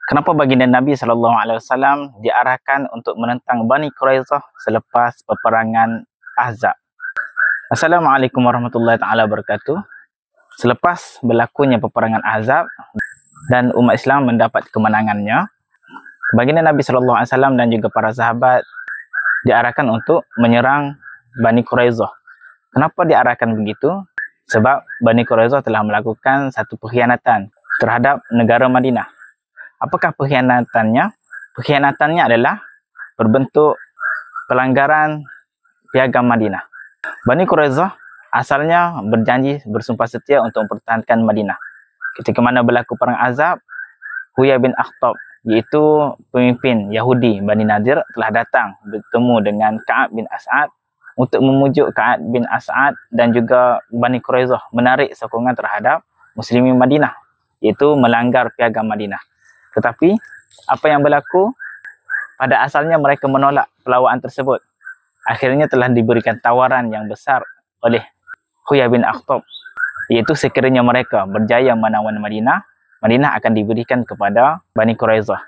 Kenapa baginda Nabi SAW diarahkan untuk menentang Bani Quraizah selepas peperangan Ahzab? Assalamualaikum warahmatullahi taala wabarakatuh. Selepas berlakunya peperangan Ahzab dan umat Islam mendapat kemenangannya, baginda Nabi SAW dan juga para sahabat diarahkan untuk menyerang Bani Quraizah. Kenapa diarahkan begitu? Sebab Bani Quraizah telah melakukan satu pengkhianatan terhadap negara Madinah. Apakah pengkhianatannya? Pengkhianatannya adalah berbentuk pelanggaran piagam Madinah. Bani Quraizah asalnya berjanji bersumpah setia untuk mempertahankan Madinah. Ketika mana berlaku perang Ahzab, Huyai bin Akhtab, iaitu pemimpin Yahudi Bani Nadir, telah datang bertemu dengan Ka'ab bin As'ad untuk memujuk Ka'ab bin As'ad dan juga Bani Quraizah menarik sokongan terhadap Muslimin Madinah, iaitu melanggar piagam Madinah. Tetapi apa yang berlaku? Pada asalnya mereka menolak pelawaan tersebut. Akhirnya telah diberikan tawaran yang besar oleh Huyai bin Akhtab, iaitu sekiranya mereka berjaya menawan Madinah, Madinah akan diberikan kepada Bani Quraizah.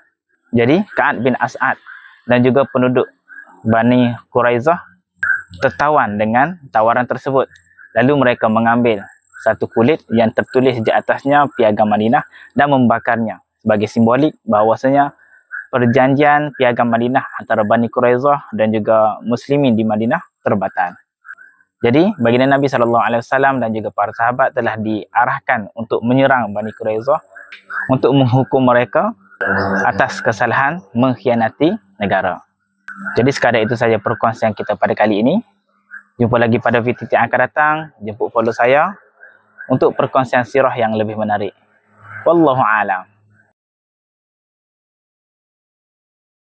Jadi Ka'ab bin As'ad dan juga penduduk Bani Quraizah tertawan dengan tawaran tersebut. Lalu mereka mengambil satu kulit yang tertulis di atasnya piagam Madinah dan membakarnya sebagai simbolik bahawasanya perjanjian piagam Madinah antara Bani Quraizah dan juga Muslimin di Madinah terbatal. Jadi baginda Nabi SAW dan juga para sahabat telah diarahkan untuk menyerang Bani Quraizah untuk menghukum mereka atas kesalahan mengkhianati negara. Jadi sekadar itu saja perkongsian kita pada kali ini. Jumpa lagi pada video yang akan datang. Jemput follow saya untuk perkongsian sirah yang lebih menarik. Wallahu a'lam.